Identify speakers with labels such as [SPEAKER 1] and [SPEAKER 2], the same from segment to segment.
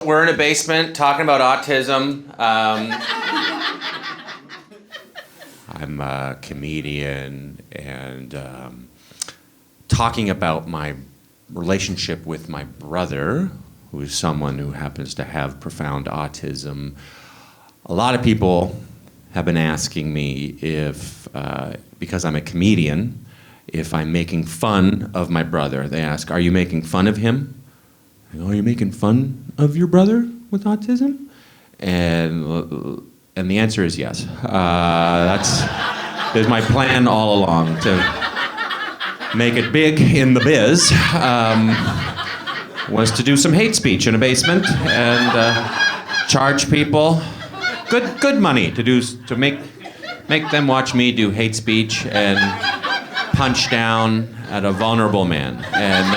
[SPEAKER 1] We're in a basement talking about autism. I'm a comedian and talking about my relationship with my brother, who is someone who happens to have profound autism. A lot of people have been asking me if, because I'm a comedian, if I'm making fun of my brother. They ask, are you making fun of him? I go, are you making fun of your brother with autism? And the answer is yes. That's my plan all along, to make it big in the biz. Was to do some hate speech in a basement and charge people good money to make them watch me do hate speech and punch down at a vulnerable man. And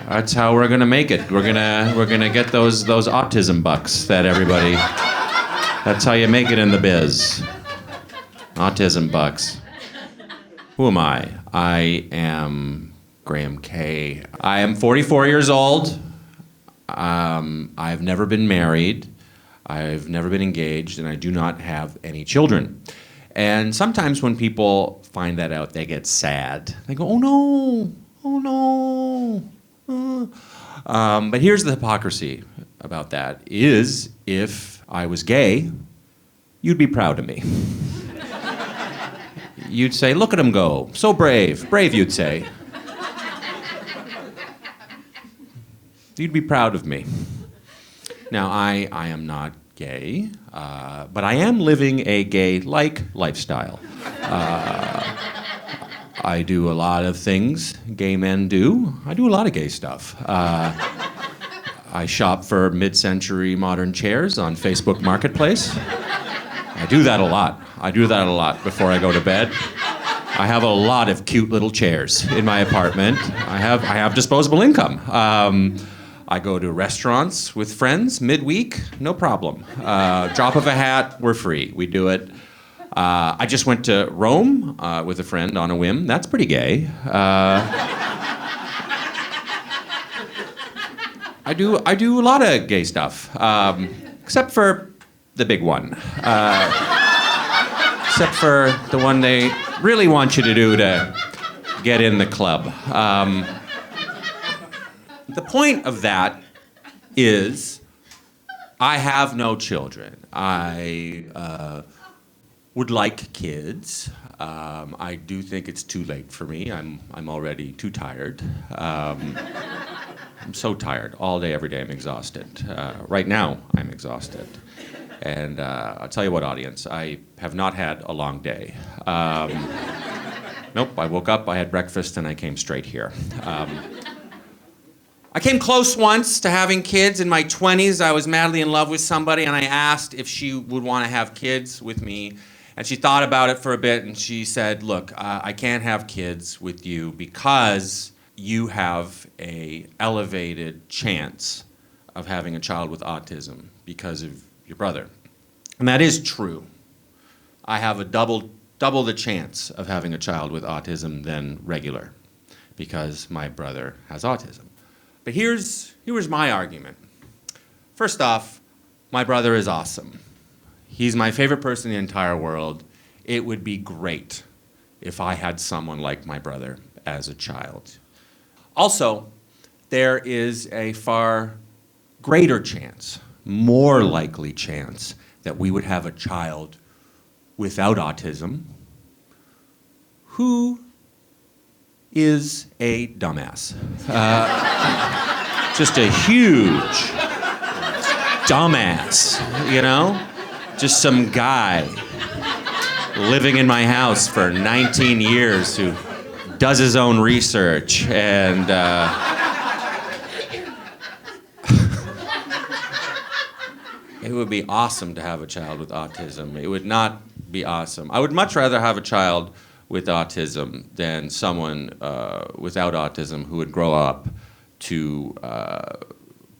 [SPEAKER 1] that's how we're gonna make it. We're gonna get those autism bucks that everybody. That's how you make it in the biz. Autism bucks. Who am I? I am Graham Kay. I am 44 years old. I've never been married. I've never been engaged, and I do not have any children. And sometimes when people find that out, they get sad. They go, oh no, oh no. But here's the hypocrisy about that, is if I was gay, you'd be proud of me. You'd say, look at him go, so brave. Brave, you'd say. You'd be proud of me. Now, I am not gay, but I am living a gay-like lifestyle. I do a lot of things gay men do. I do a lot of gay stuff. I shop for mid-century modern chairs on Facebook Marketplace. I do that a lot. I do that a lot before I go to bed. I have a lot of cute little chairs in my apartment. I have disposable income. I go to restaurants with friends midweek, no problem. Drop of a hat, we're free. We do it. I just went to Rome with a friend on a whim. That's pretty gay. I do a lot of gay stuff, except for the big one. Except for the one they really want you to do to get in the club. The point of that is I have no children. I would like kids. I do think it's too late for me. I'm already too tired. I'm so tired. All day, every day, I'm exhausted. Right now, I'm exhausted. And I'll tell you what, audience, I have not had a long day. Nope, I woke up, I had breakfast, and I came straight here. I came close once to having kids in my 20s. I was madly in love with somebody, and I asked if she would want to have kids with me. And she thought about it for a bit, and she said, look, I can't have kids with you because you have an elevated chance of having a child with autism because of your brother. And that is true. I have a double the chance of having a child with autism than regular because my brother has autism. But here's my argument. First off, my brother is awesome. He's my favorite person in the entire world. It would be great if I had someone like my brother as a child. Also, there is a far greater chance, more likely chance, that we would have a child without autism who is a dumbass. Just a huge dumbass, you know? Just some guy living in my house for 19 years who does his own research and it would be awesome to have a child with autism. It would not be awesome. I would much rather have a child with autism than someone without autism who would grow up to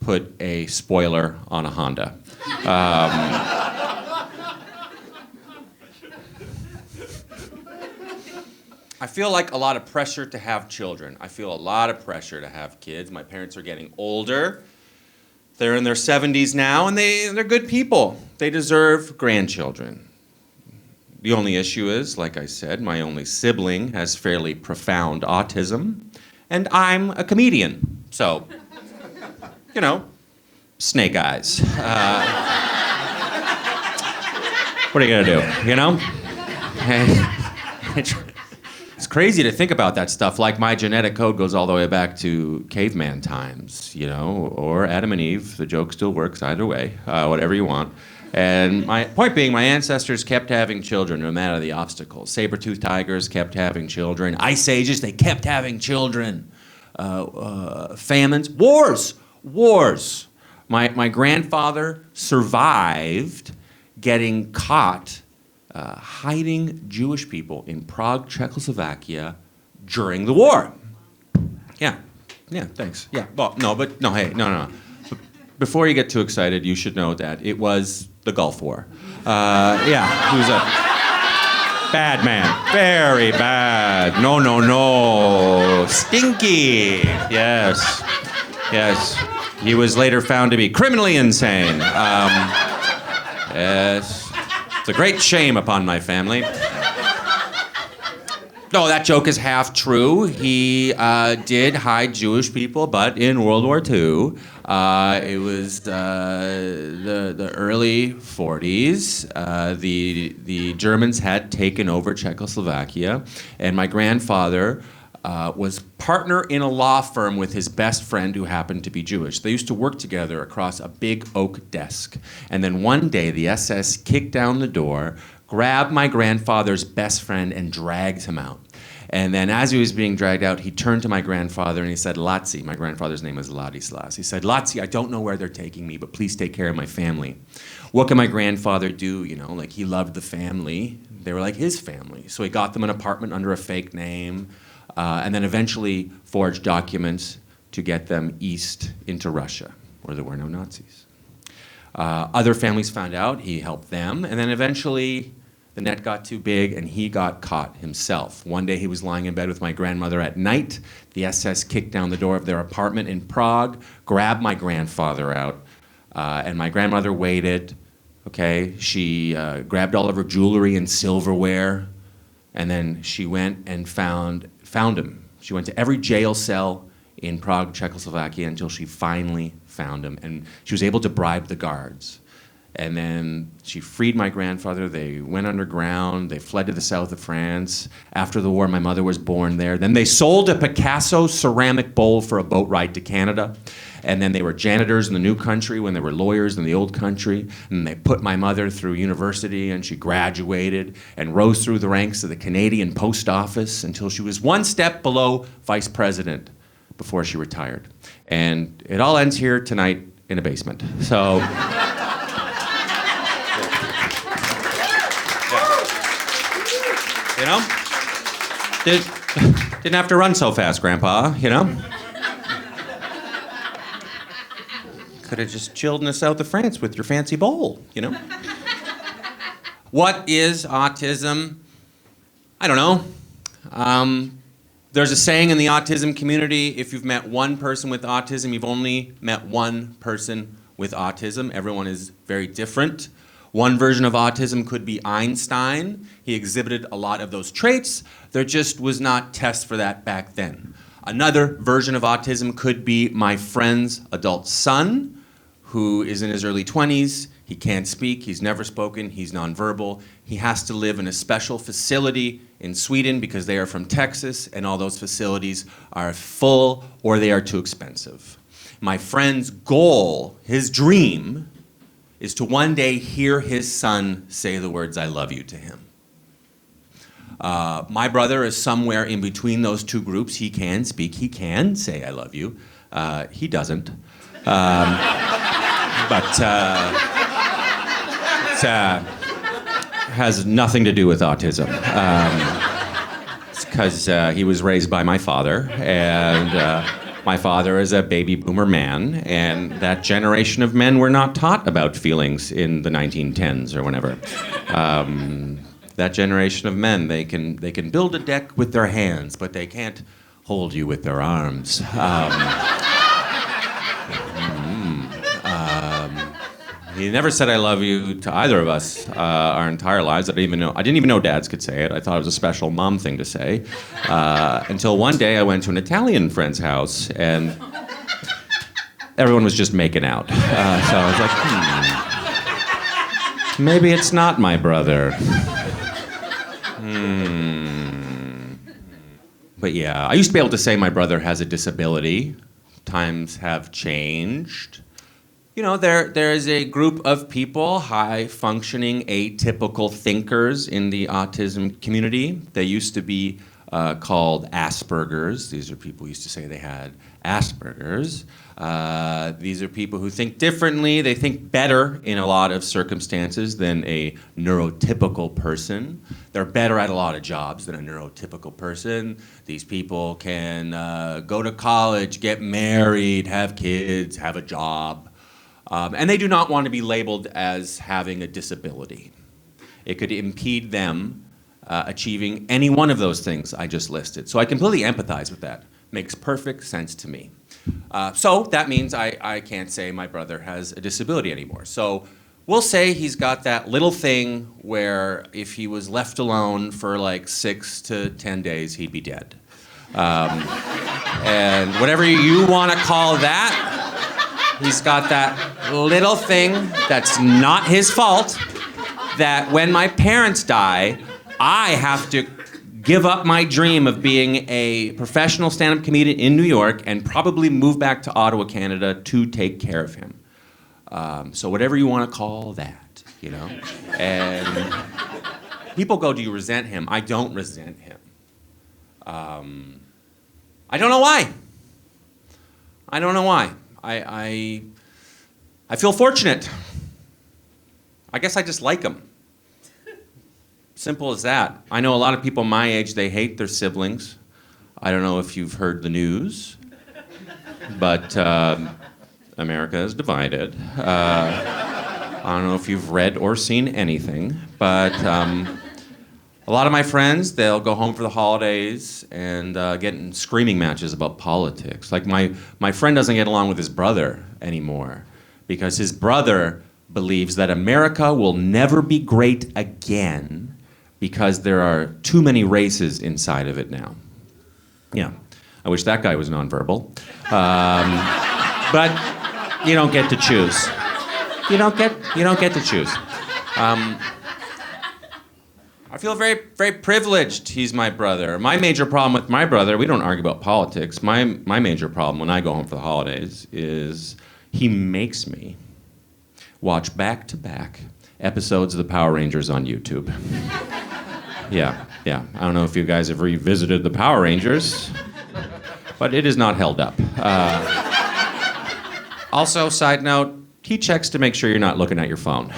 [SPEAKER 1] put a spoiler on a Honda. I feel like a lot of pressure to have children. I feel a lot of pressure to have kids. My parents are getting older. They're in their 70s now, and they're good people. They deserve grandchildren. The only issue is, like I said, my only sibling has fairly profound autism, and I'm a comedian. So, snake eyes. What are you gonna do, It's crazy to think about that stuff. Like, my genetic code goes all the way back to caveman times, or Adam and Eve. The joke still works either way, whatever you want. And my point being, my ancestors kept having children no matter the obstacles. Saber-toothed tigers kept having children. Ice ages, they kept having children. Famines, wars. My grandfather survived getting caught hiding Jewish people in Prague, Czechoslovakia during the war. Yeah, thanks. Yeah, well, no. Before you get too excited, you should know that it was the Gulf War. He was a bad man. Very bad. No. Stinky. Yes. He was later found to be criminally insane. Yes. It's a great shame upon my family. No, that joke is half true. He did hide Jewish people, but in World War II, it was the early 40s. The Germans had taken over Czechoslovakia, and my grandfather was partner in a law firm with his best friend who happened to be Jewish. They used to work together across a big oak desk. And then one day, the SS kicked down the door, grabbed my grandfather's best friend, and dragged him out. And then as he was being dragged out, he turned to my grandfather and he said, Latzi, my grandfather's name was Ladislas. He said, Latzi, I don't know where they're taking me, but please take care of my family. What can my grandfather do? He loved the family. They were like his family. So he got them an apartment under a fake name, and then eventually forged documents to get them east into Russia, where there were no Nazis. Other families found out, he helped them, and then eventually the net got too big and he got caught himself. One day he was lying in bed with my grandmother at night. The SS kicked down the door of their apartment in Prague, grabbed my grandfather out, and my grandmother waited. Okay, she grabbed all of her jewelry and silverware, and then she went and found him. She went to every jail cell in Prague, Czechoslovakia, until she finally found him, and she was able to bribe the guards. And then she freed my grandfather. They went underground. They fled to the south of France. After the war, my mother was born there. Then they sold a Picasso ceramic bowl for a boat ride to Canada. And then they were janitors in the new country when they were lawyers in the old country. And they put my mother through university, and she graduated and rose through the ranks of the Canadian Post Office until she was one step below vice president before she retired. And it all ends here tonight in a basement. So... Didn't have to run so fast, Grandpa, Could have just chilled in the south of France with your fancy bowl, What is autism? I don't know. There's a saying in the autism community, if you've met one person with autism, you've only met one person with autism. Everyone is very different. One version of autism could be Einstein. He exhibited a lot of those traits. There just was not tests for that back then. Another version of autism could be my friend's adult son, who is in his early 20s. He can't speak, he's never spoken, he's nonverbal. He has to live in a special facility in Sweden because they are from Texas, and all those facilities are full or they are too expensive. My friend's goal, his dream, is to one day hear his son say the words, "I love you," to him. My brother is somewhere in between those two groups. He can speak, he can say, "I love you." He doesn't. But it has nothing to do with autism. It's because he was raised by my father, and my father is a baby boomer man, and that generation of men were not taught about feelings in the 1910s or whenever. that generation of men. They can build a deck with their hands, but they can't hold you with their arms. He never said "I love you" to either of us our entire lives. I didn't even know dads could say it. I thought it was a special mom thing to say. Until one day I went to an Italian friend's house and everyone was just making out. So I was like, maybe it's not my brother. But yeah, I used to be able to say my brother has a disability. Times have changed. You know, there is a group of people, high-functioning, atypical thinkers in the autism community. They used to be called Asperger's. These are people who used to say they had Asperger's. These are people who think differently. They think better in a lot of circumstances than a neurotypical person. They're better at a lot of jobs than a neurotypical person. These people can go to college, get married, have kids, have a job. And they do not want to be labeled as having a disability. It could impede them achieving any one of those things I just listed. So I completely empathize with that. Makes perfect sense to me. So that means I can't say my brother has a disability anymore. So we'll say he's got that little thing where if he was left alone for like 6 to 10 days, he'd be dead. And whatever you want to call that, he's got that little thing that's not his fault, that when my parents die, I have to give up my dream of being a professional stand-up comedian in New York and probably move back to Ottawa, Canada to take care of him. So whatever you want to call that, you know? And people go, do you resent him? I don't resent him. I don't know why. I don't know why. I feel fortunate. I guess I just like him. Simple as that. I know a lot of people my age, they hate their siblings. I don't know if you've heard the news, but America is divided. I don't know if you've read or seen anything, but a lot of my friends, they'll go home for the holidays and get in screaming matches about politics. Like my friend doesn't get along with his brother anymore because his brother believes that America will never be great again because there are too many races inside of it now. Yeah, I wish that guy was nonverbal. But you don't get to choose. You don't get to choose. I feel very, very privileged he's my brother. My major problem with my brother, we don't argue about politics. My major problem when I go home for the holidays is he makes me watch back-to-back episodes of the Power Rangers on YouTube. Yeah. I don't know if you guys have revisited the Power Rangers, but it is not held up. Also, side note, he checks to make sure you're not looking at your phone.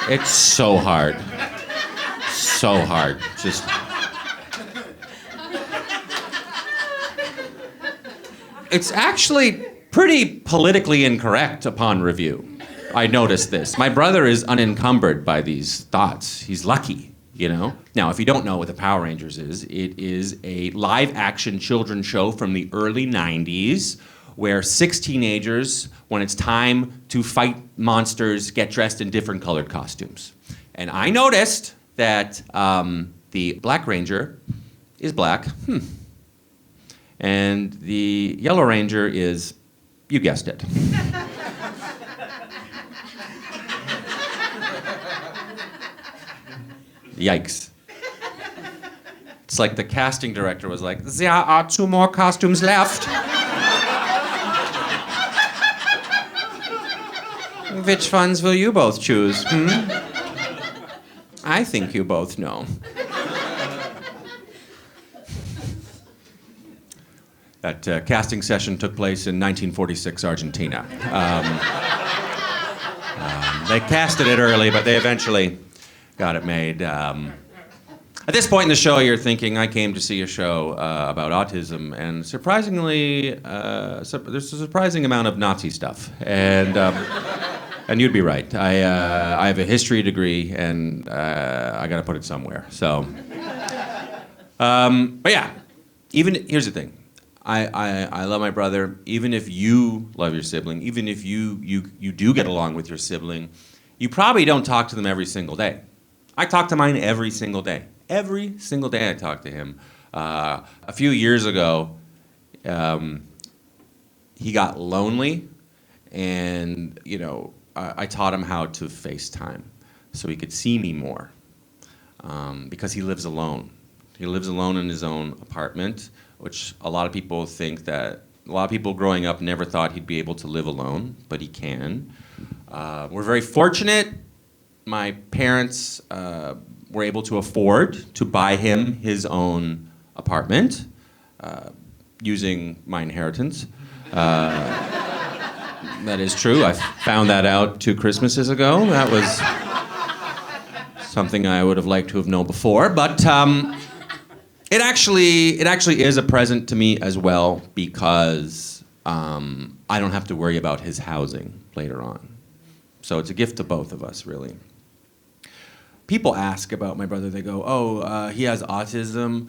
[SPEAKER 1] It's so hard. So hard. Just. It's actually pretty politically incorrect upon review. I noticed this. My brother is unencumbered by these thoughts. He's lucky, you know? Now, if you don't know what the Power Rangers is, it is a live-action children's show from the early 90s where 6 teenagers, when it's time to fight monsters, get dressed in different colored costumes. And I noticed that the Black Ranger is black. And the Yellow Ranger is, you guessed it. Yikes. It's like the casting director was like, there are 2 more costumes left. Which ones will you both choose? I think you both know. That casting session took place in 1946 Argentina. They casted it early, but they eventually got it made. At this point in the show, you're thinking, I came to see a show about autism, and surprisingly, there's a surprising amount of Nazi stuff. And And you'd be right. I have a history degree, and I got to put it somewhere. So, but yeah, here's the thing. I love my brother. Even if you love your sibling, even if you do get along with your sibling, you probably don't talk to them every single day. I talk to mine every single day. Every single day I talk to him. A few years ago, he got lonely, and I taught him how to FaceTime so he could see me more, because he lives alone. He lives alone in his own apartment, which a lot of people growing up never thought he'd be able to live alone, but he can. We're very fortunate. My parents were able to afford to buy him his own apartment using my inheritance. That is true. I found that out 2 Christmases ago. That was something I would have liked to have known before, but it actually is a present to me as well, because I don't have to worry about his housing later on. So it's a gift to both of us, really. People ask about my brother. They go, "Oh, he has autism.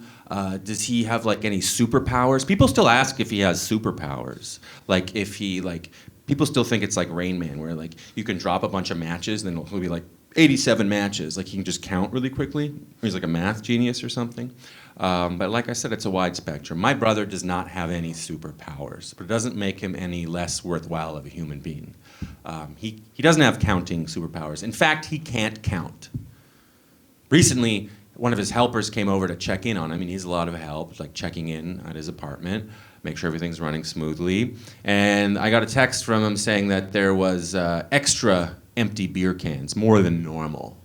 [SPEAKER 1] Does he have any superpowers?" People still ask if he has superpowers. People still think it's like Rain Man, where you can drop a bunch of matches, and then he'll be 87 matches. He can just count really quickly. He's like a math genius or something. But like I said, it's a wide spectrum. My brother does not have any superpowers, but it doesn't make him any less worthwhile of a human being. He doesn't have counting superpowers. In fact, he can't count. Recently, one of his helpers came over to check in on him. He needs a lot of help, checking in at his apartment, make sure everything's running smoothly. And I got a text from him saying that there was extra empty beer cans, more than normal.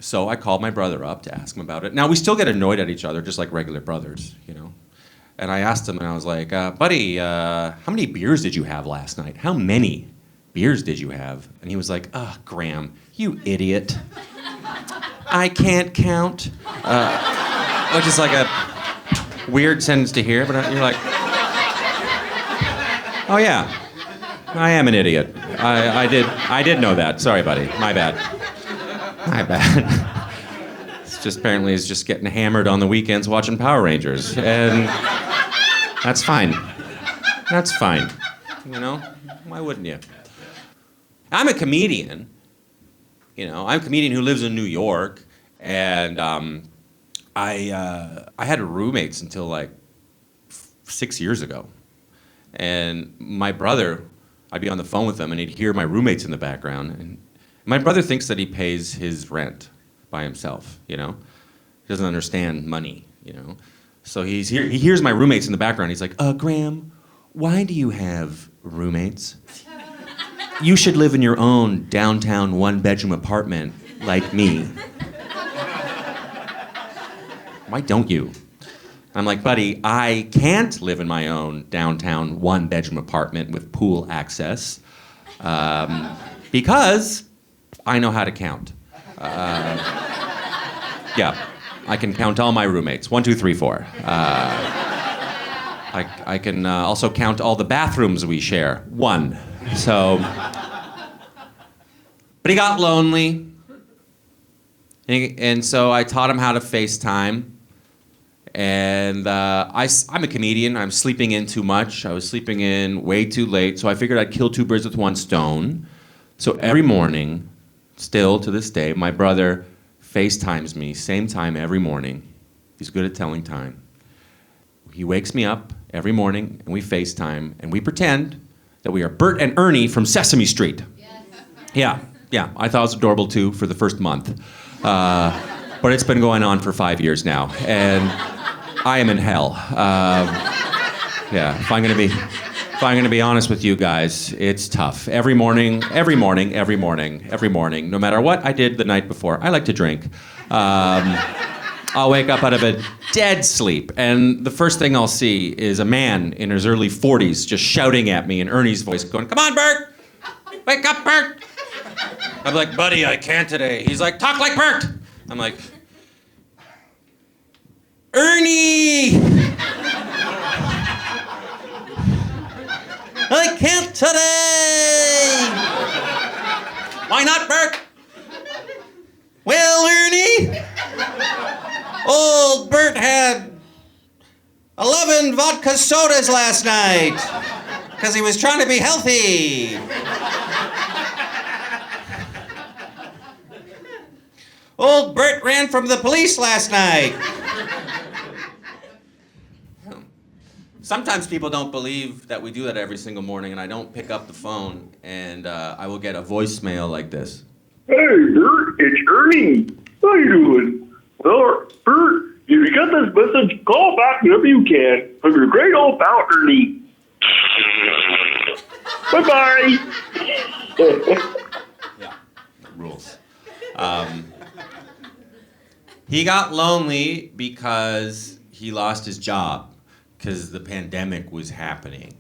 [SPEAKER 1] So I called my brother up to ask him about it. Now, we still get annoyed at each other, just like regular brothers, And I asked him, and I was like, buddy, how many beers did you have last night? How many beers did you have? And he was like, Graham, you idiot. I can't count. Which is a weird sentence to hear, but you're like, oh yeah, I am an idiot. I did know that. Sorry, buddy. My bad. It's just apparently he's just getting hammered on the weekends watching Power Rangers, and that's fine. That's fine. Why wouldn't you? I'm a comedian. I'm a comedian who lives in New York, and I had roommates until 6 years ago. And my brother, I'd be on the phone with him, and he'd hear my roommates in the background. And my brother thinks that he pays his rent by himself. He doesn't understand money. So he hears my roommates in the background. He's like, Graham, why do you have roommates? You should live in your own downtown 1-bedroom apartment like me. Why don't you? I'm like, buddy, I can't live in my own downtown 1-bedroom apartment with pool access because I know how to count. Yeah, I can count all my roommates. 1, 2, 3, 4. I can also count all the bathrooms we share. 1. So, but he got lonely, and so I taught him how to FaceTime. And I'm a comedian. I'm sleeping in too much. I was sleeping in way too late, so I figured I'd kill 2 birds with 1 stone. So every morning, still to this day, my brother FaceTimes me, same time every morning. He's good at telling time. He wakes me up every morning, and we FaceTime, and we pretend that we are Bert and Ernie from Sesame Street. Yes. Yeah. I thought it was adorable, too, for the first month. But it's been going on for 5 years now, and I am in hell. If I'm gonna be honest with you guys, it's tough. Every morning, no matter what I did the night before, I like to drink. I'll wake up out of a dead sleep, and the first thing I'll see is a man in his early 40s just shouting at me in Ernie's voice, going, "Come on, Bert! Wake up, Bert!" I'm like, "Buddy, I can't today." He's like, "Talk like Bert!" I'm like, "Ernie! I can't today!" Why not, Bert? Well, Ernie, old Bert had 11 vodka sodas last night because he was trying to be healthy. Old Bert ran from the police last night. Sometimes people don't believe that we do that every single morning, and I don't pick up the phone, and I will get a voicemail like this.
[SPEAKER 2] Hey, Bert, it's Ernie. How you doing? Well, Bert, if you got this message, call back whenever you can. I'm your great old pal, Ernie. Bye-bye.
[SPEAKER 1] Yeah, rules. He got lonely because he lost his job, because the pandemic was happening.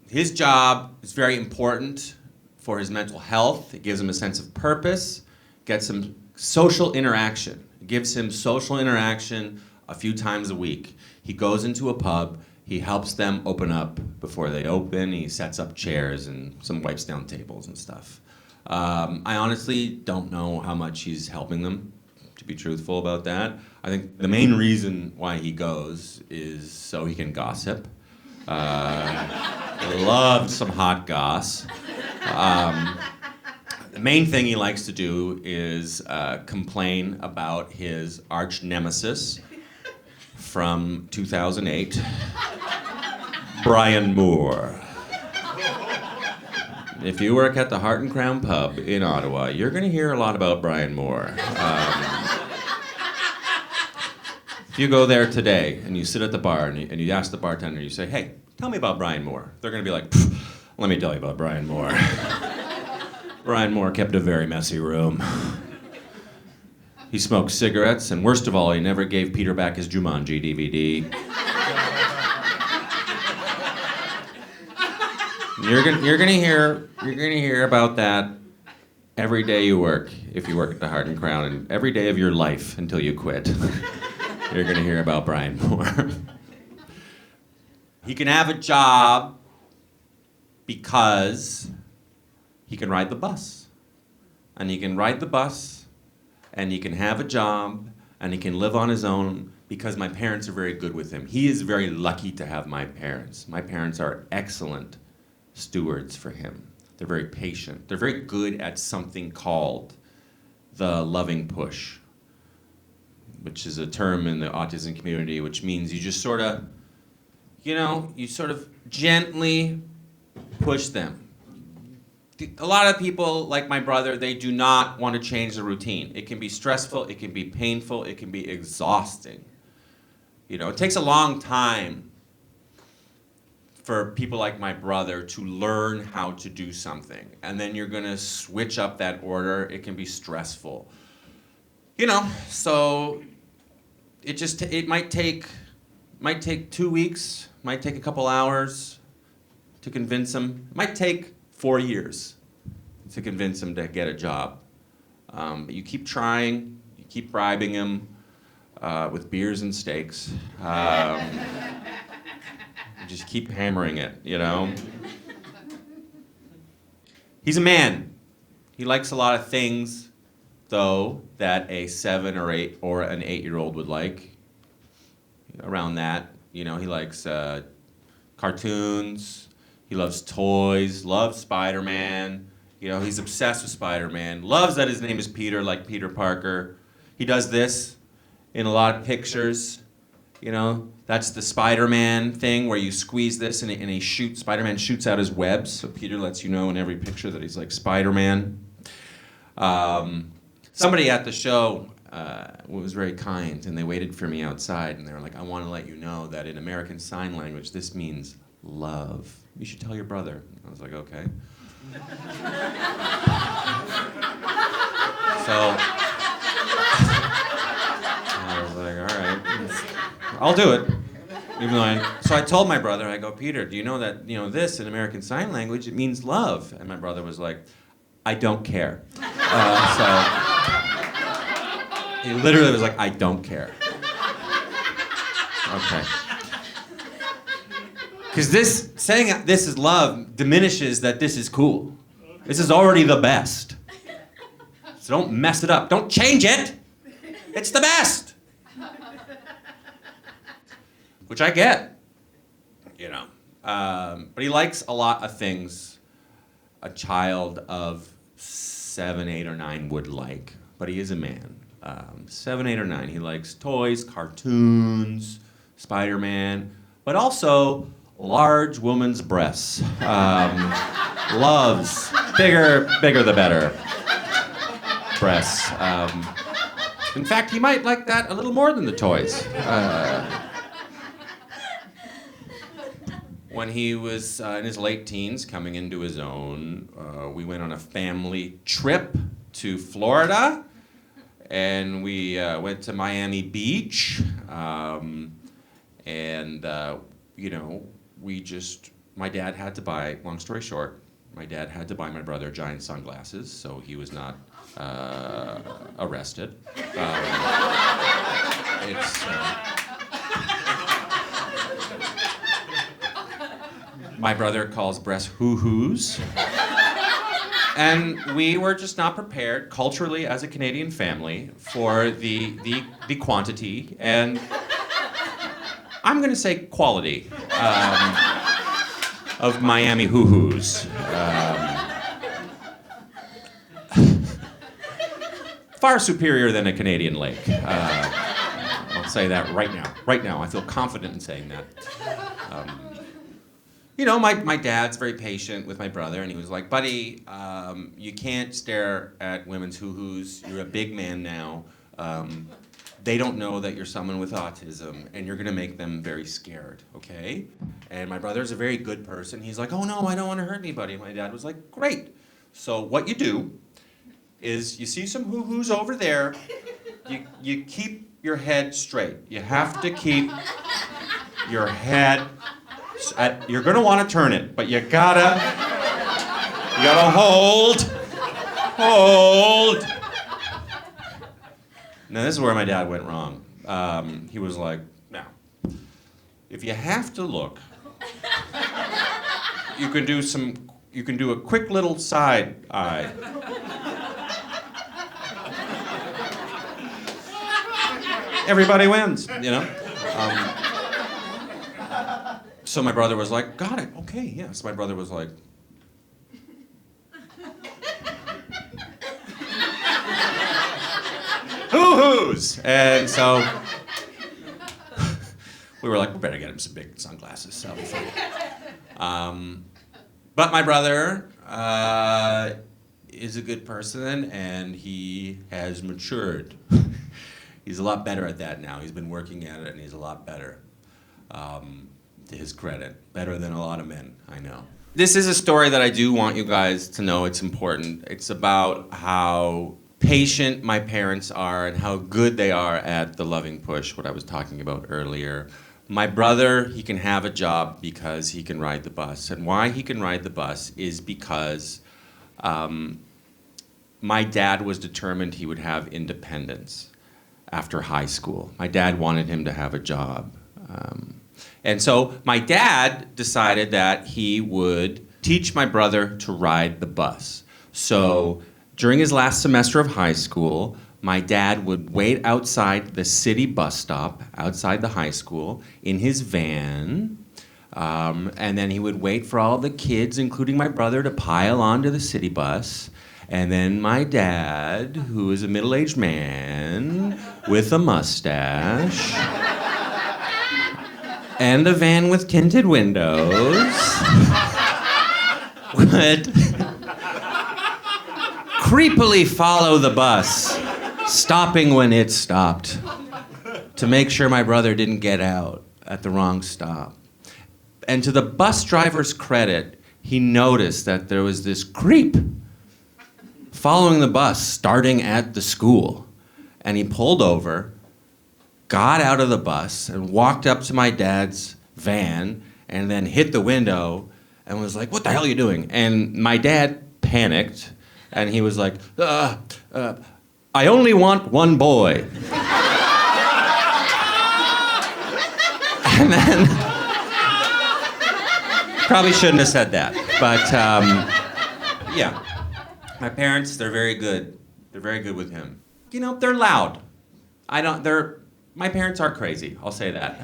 [SPEAKER 1] His job is very important for his mental health. It gives him a sense of purpose, gets him social interaction. It gives him social interaction a few times a week. He goes into a pub, he helps them open up before they open, he sets up chairs and some wipes down tables and stuff. I honestly don't know how much he's helping them, to be truthful about that. I think the main reason why he goes is so he can gossip. Loves some hot goss. The main thing he likes to do is complain about his arch nemesis from 2008, Brian Moore. If you work at the Heart and Crown pub in Ottawa, you're going to hear a lot about Brian Moore. If you go there today and you sit at the bar and you ask the bartender, you say, hey, tell me about Brian Moore. They're going to be like, let me tell you about Brian Moore. Brian Moore kept a very messy room. He smoked cigarettes, and worst of all, he never gave Peter back his Jumanji DVD. You're gonna hear about that every day you work, if you work at the Heart and Crown, and every day of your life until you quit. You're gonna hear about Brian Moore. He can have a job because he can ride the bus. And he can ride the bus, and he can have a job, and he can live on his own because my parents are very good with him. He is very lucky to have my parents. My parents are excellent stewards for him. They're very patient. They're very good at something called the loving push, which is a term in the autism community, which means you just sort of, you sort of gently push them. A lot of people, like my brother, they do not want to change the routine. It can be stressful, it can be painful, it can be exhausting. It takes a long time for people like my brother to learn how to do something. And then you're gonna switch up that order. It can be stressful. So it might take 2 weeks, might take a couple hours to convince him. It might take 4 years to convince him to get a job. But you keep trying, you keep bribing him with beers and steaks. You just keep hammering it, He's a man. He likes a lot of things, though, that a 7 or 8 or an 8-year-old would like. Around that, he likes cartoons. He loves toys, loves Spider-Man. He's obsessed with Spider-Man. Loves that his name is Peter, like Peter Parker. He does this in a lot of pictures. That's the Spider-Man thing where you squeeze this and he shoots. Spider-Man shoots out his webs, so Peter lets you know in every picture that he's like Spider-Man. Somebody at the show was very kind, and they waited for me outside, and they were like, I want to let you know that in American Sign Language, this means love. You should tell your brother. I was like, okay. So I was like, all right, I'll do it. So I told my brother, I go, Peter, do you know that, this in American Sign Language, it means love? And my brother was like, I don't care. So he literally was like, I don't care. Okay. Because saying this is love diminishes that this is cool. This is already the best. So don't mess it up. Don't change it. It's the best. Which I get, you know. But he likes a lot of things a child of 7, 8, or 9 would like. But he is a man. 7, 8, or 9. He likes toys, cartoons, Spider-Man, but also large woman's breasts. Loves bigger the better breasts. In fact, he might like that a little more than the toys. When he was in his late teens, coming into his own, we went on a family trip to Florida, and we went to Miami Beach, you know, my dad had to buy, long story short, my dad had to buy my brother giant sunglasses, so he was not arrested. My brother calls breasts hoo-hoos. And we were just not prepared culturally as a Canadian family for the quantity and I'm going to say quality of Miami hoo-hoos. Far superior than a Canadian lake. I'll say that right now. Right now, I feel confident in saying that. You know, my dad's very patient with my brother, and he was like, buddy, you can't stare at women's hoo-hoos. You're a big man now. They don't know that you're someone with autism, and you're gonna make them very scared, okay? And my brother's a very good person. He's like, oh no, I don't wanna hurt anybody. My dad was like, great. So what you do is you see some hoo-hoos over there, you keep your head straight. You have to keep your head, you're gonna wanna turn it, but you gotta hold. Now this is where my dad went wrong. He was like, now, if you have to look, you can do a quick little side eye. Everybody wins, you know? So my brother was like, got it, okay, yeah. So my brother was like, hoo-hoos! And so we were like, we better get him some big sunglasses. That'll be fun. But my brother is a good person, and he has matured. He's a lot better at that now. He's been working at it, and he's a lot better. To his credit, better than a lot of men, I know. This is a story that I do want you guys to know. It's important. It's about how patient my parents are and how good they are at the loving push, what I was talking about earlier. My brother, he can have a job because he can ride the bus. And why he can ride the bus is because my dad was determined he would have independence after high school. My dad wanted him to have a job. And so my dad decided that he would teach my brother to ride the bus. So during his last semester of high school, my dad would wait outside the city bus stop, outside the high school, in his van, and then he would wait for all the kids, including my brother, to pile onto the city bus. And then my dad, who is a middle-aged man with a mustache and a van with tinted windows, would creepily follow the bus, stopping when it stopped, to make sure my brother didn't get out at the wrong stop. And to the bus driver's credit, he noticed that there was this creep following the bus, starting at the school. And he pulled over, got out of the bus, and walked up to my dad's van, and then hit the window, and was like, what the hell are you doing? And my dad panicked, and he was like, I only want one boy. And then, probably shouldn't have said that, but yeah. My parents, they're very good. They're very good with him. You know, they're loud. My parents are crazy, I'll say that.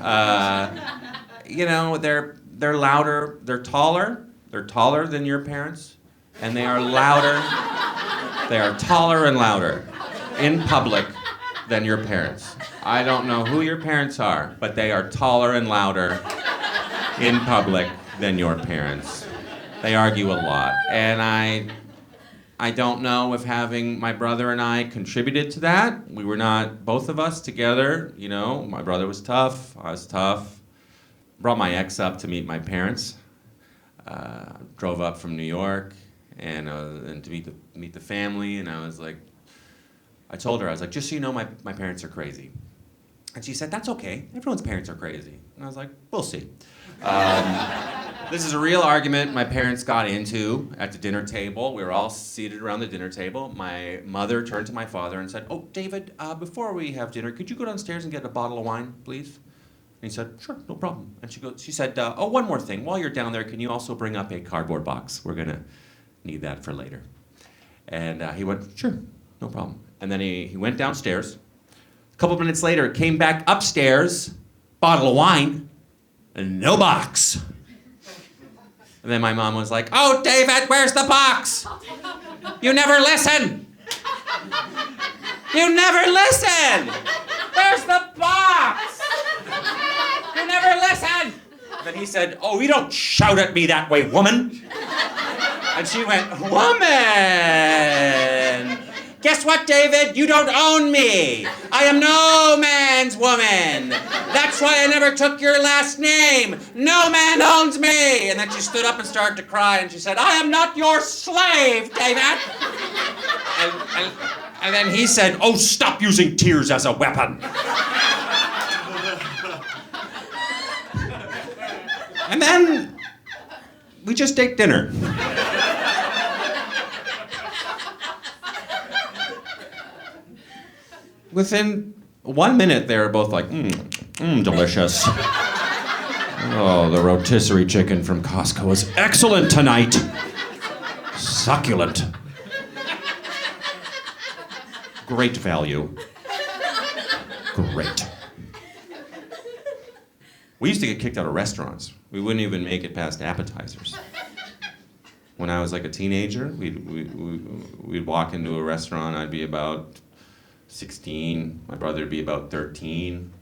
[SPEAKER 1] You know, they're louder, they're taller than your parents, and they are louder, they are taller and louder in public than your parents. I don't know who your parents are, but they are taller and louder in public than your parents. They argue a lot, and I don't know if having my brother and I contributed to that. We were not, both of us together, you know, my brother was tough, I was tough. Brought my ex up to meet my parents. Drove up from New York and to meet the family, and I was like, I told her, I was like, just so you know, my parents are crazy. And she said, that's okay, everyone's parents are crazy. And I was like, we'll see. This is a real argument my parents got into at the dinner table. We were all seated around the dinner table. My mother turned to my father and said, oh, David, before we have dinner, could you go downstairs and get a bottle of wine, please? And he said, sure, no problem. And she said, oh, one more thing. While you're down there, can you also bring up a cardboard box? We're going to need that for later. And he went, sure, no problem. And then he went downstairs. A couple of minutes later, came back upstairs, bottle of wine, and no box. And then my mom was like, oh, David, where's the box? You never listen. You never listen. Where's the box? You never listen. And then he said, oh, you don't shout at me that way, woman. And she went, woman. Guess what, David? You don't own me. I am no man's woman. That's why I never took your last name. No man owns me. And then she stood up and started to cry, and she said, I am not your slave, David. And then he said, oh, stop using tears as a weapon. And then we just ate dinner. Within 1 minute, they were both like, delicious. Oh, the rotisserie chicken from Costco was excellent tonight. Succulent. Great value. Great. We used to get kicked out of restaurants. We wouldn't even make it past appetizers. When I was like a teenager, we'd walk into a restaurant, I'd be about 16, my brother would be about 13,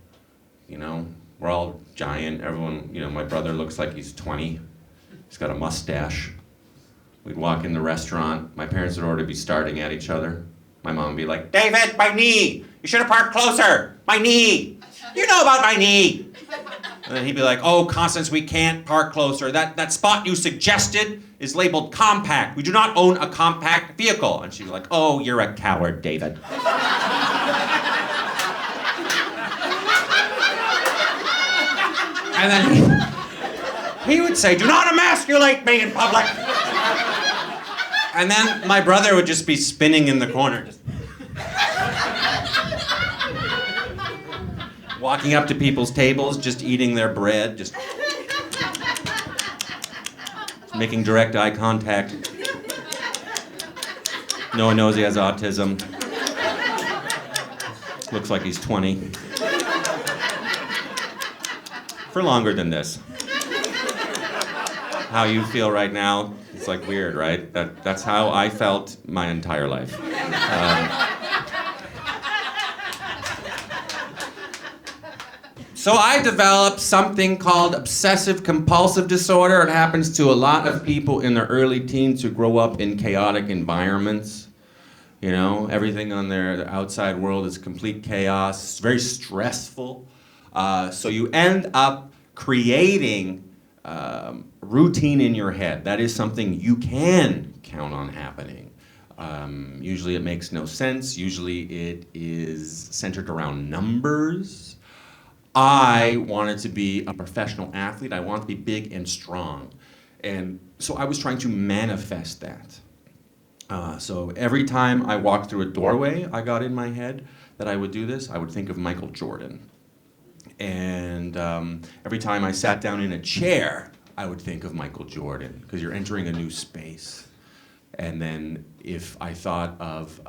[SPEAKER 1] you know, we're all giant, everyone, you know, my brother looks like he's 20, he's got a mustache. We'd walk in the restaurant, my parents would already be starting at each other. My mom would be like, David, my knee, you should have parked closer, my knee, you know about my knee. And then he'd be like, oh, Constance, we can't park closer. That spot you suggested is labeled compact. We do not own a compact vehicle. And she'd be like, oh, you're a coward, David. And then he would say, do not emasculate me in public. And then my brother would just be spinning in the corner, just walking up to people's tables, just eating their bread, just making direct eye contact. No one knows he has autism. Looks like he's 20. For longer than this. How you feel right now, it's like weird, right? That's how I felt my entire life. So I developed something called obsessive compulsive disorder. It happens to a lot of people in their early teens who grow up in chaotic environments. You know, everything on their outside world is complete chaos. It's very stressful. So you end up creating routine in your head. That is something you can count on happening. Usually it makes no sense. Usually it is centered around numbers. I wanted to be a professional athlete. I wanted to be big and strong. And so I was trying to manifest that. So every time I walked through a doorway, I got in my head that I would do this. I would think of Michael Jordan. And every time I sat down in a chair, I would think of Michael Jordan, because you're entering a new space. And then if I thought of,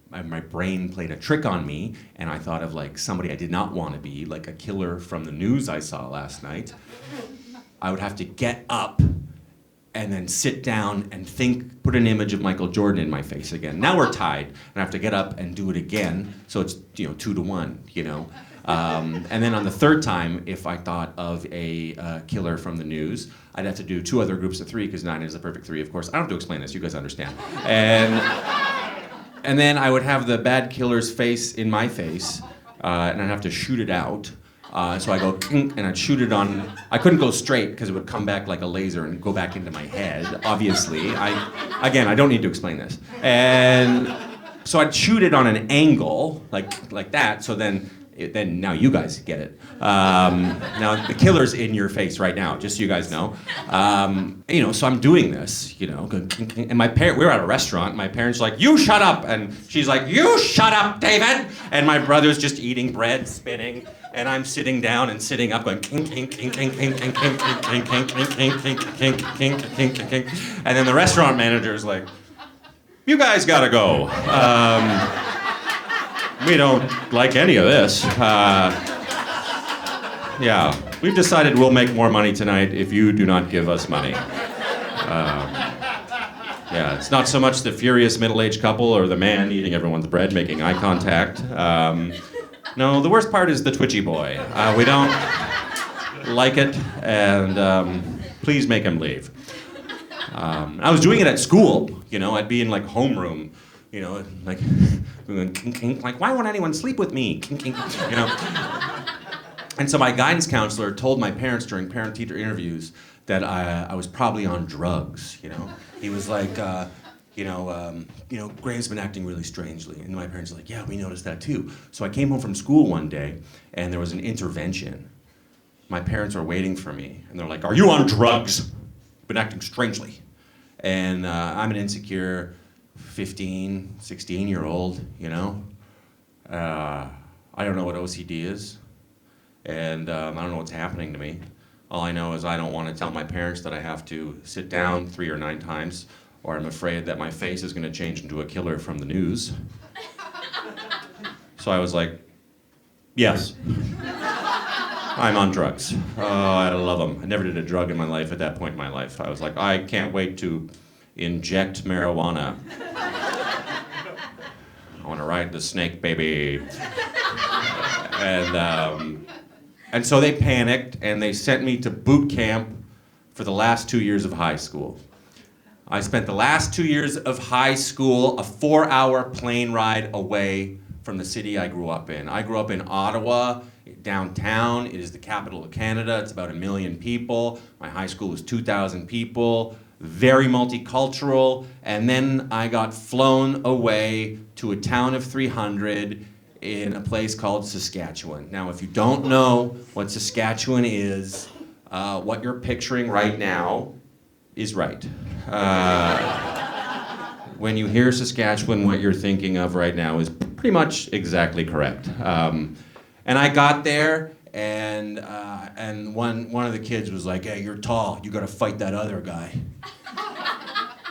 [SPEAKER 1] my brain played a trick on me, and I thought of like somebody I did not want to be, like a killer from the news I saw last night, I would have to get up and then sit down and put an image of Michael Jordan in my face again. Now we're tied, and I have to get up and do it again, so it's 2-1, and then on the third time, if I thought of a killer from the news, I'd have to do 2 other groups of 3, because 9 is the perfect 3, of course. I don't have to explain this, you guys understand. And then I would have the bad killer's face in my face, and I'd have to shoot it out. So I go, and I'd shoot it on. I couldn't go straight because it would come back like a laser and go back into my head, obviously. I don't need to explain this. And so I'd shoot it on an angle, like that, so then now you guys get it. Now the killer's in your face right now, just so you guys know. So I'm doing this, and we were at a restaurant. My parents are like, "You shut up," and she's like, "You shut up, David." And my brother's just eating bread, spinning, and I'm sitting down and sitting up, going kink, kink, kink, kink, kink, kink, kink, kink, kink, kink, kink, kink, kink, kink, kink, kink, kink, and then the restaurant manager's like, "You guys gotta go. We don't like any of this. Yeah, we've decided we'll make more money tonight if you do not give us money." Yeah, it's not so much the furious middle-aged couple or the man eating everyone's bread, making eye contact. No, the worst part is the twitchy boy. We don't like it, and please make him leave. I was doing it at school. I'd be in like homeroom, like going kink, kink, like, why won't anyone sleep with me? Kink, kink, And so my guidance counselor told my parents during parent-teacher interviews that I was probably on drugs. He was like, Graham's been acting really strangely. And my parents were like, yeah, we noticed that too. So I came home from school one day, and there was an intervention. My parents were waiting for me, and they're like, are you on drugs? Been acting strangely. And I'm an insecure 15, 16-year-old, I don't know what OCD is, and I don't know what's happening to me. All I know is I don't want to tell my parents that I have to sit down 3 or 9 times, or I'm afraid that my face is going to change into a killer from the news. So I was like, yes, I'm on drugs. Oh, I love them. I never did a drug in my life at that point in my life. I was like, I can't wait to inject marijuana. I want to ride the snake, baby. And so they panicked, and they sent me to boot camp for the last 2 years of high school. I spent the last 2 years of high school a 4-hour plane ride away from the city I grew up in. I grew up in Ottawa, downtown. It is the capital of Canada. It's about 1 million people. My high school was 2,000 people, very multicultural. And then I got flown away to a town of 300 in a place called Saskatchewan. Now, if you don't know what Saskatchewan is, what you're picturing right now is right. When you hear Saskatchewan, what you're thinking of right now is pretty much exactly correct. And I got there, and one of the kids was like, hey, you're tall, you gotta fight that other guy.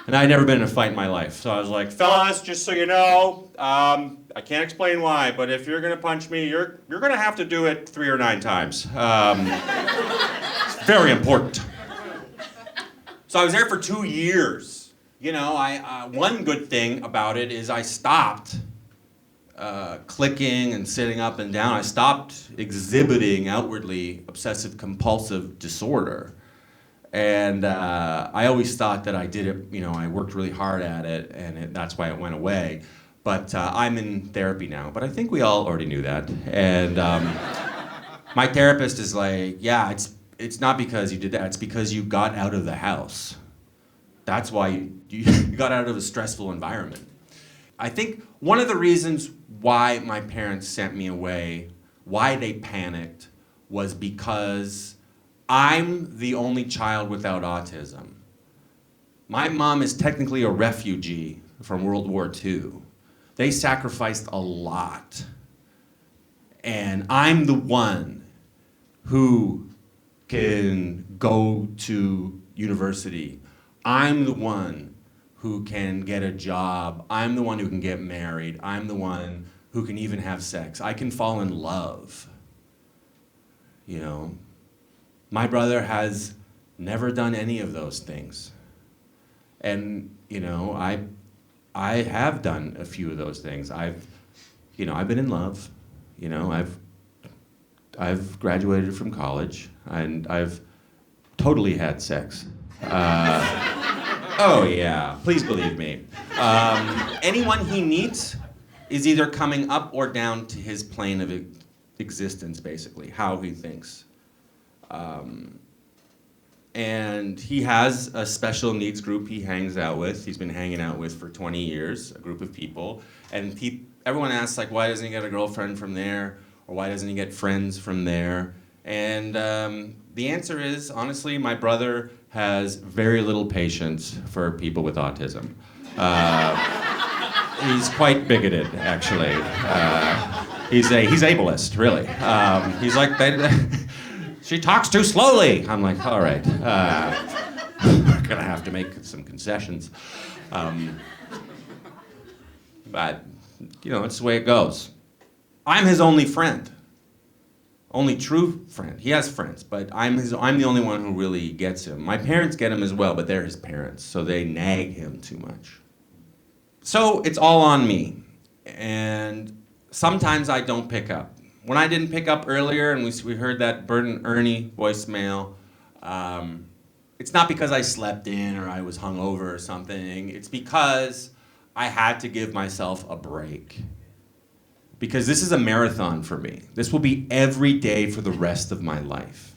[SPEAKER 1] And I'd never been in a fight in my life, so I was like, fellas, just so you know, I can't explain why, but if you're gonna punch me, you're gonna have to do it 3 or 9 times. It's very important. So I was there for 2 years. One good thing about it is I stopped clicking and sitting up and down. I stopped exhibiting outwardly obsessive-compulsive disorder. And I always thought that I did it, I worked really hard at it, and that's why it went away. But I'm in therapy now, but I think we all already knew that. And my therapist is like, yeah, it's not because you did that, it's because you got out of the house. That's why you got out of a stressful environment. I think one of the reasons why my parents sent me away, why they panicked, was because I'm the only child without autism. My mom is technically a refugee from World War II. They sacrificed a lot. And I'm the one who can go to university, I'm the one who can get a job. I'm the one who can get married. I'm the one who can even have sex. I can fall in love. You know, my brother has never done any of those things. And, you know, I have done a few of those things. I've been in love. You know, I've graduated from college, and I've totally had sex. Oh yeah, please believe me. Anyone he meets is either coming up or down to his plane of existence, basically, how he thinks. And he has a special needs group he hangs out with. He's been hanging out with for 20 years, a group of people. And everyone asks, like, why doesn't he get a girlfriend from there? Or why doesn't he get friends from there? And the answer is, honestly, my brother has very little patience for people with autism. He's quite bigoted, actually. He's ableist, really. He's like, she talks too slowly. I'm like, all right, we're gonna have to make some concessions. But, you know, it's the way it goes. I'm his only friend. Only true friend. He has friends, but I'm the only one who really gets him. My parents get him as well, but they're his parents, so they nag him too much. So it's all on me. And sometimes I don't pick up. When I didn't pick up earlier and we heard that Bert and Ernie voicemail, it's not because I slept in or I was hungover or something. It's because I had to give myself a break. Because this is a marathon for me. This will be every day for the rest of my life.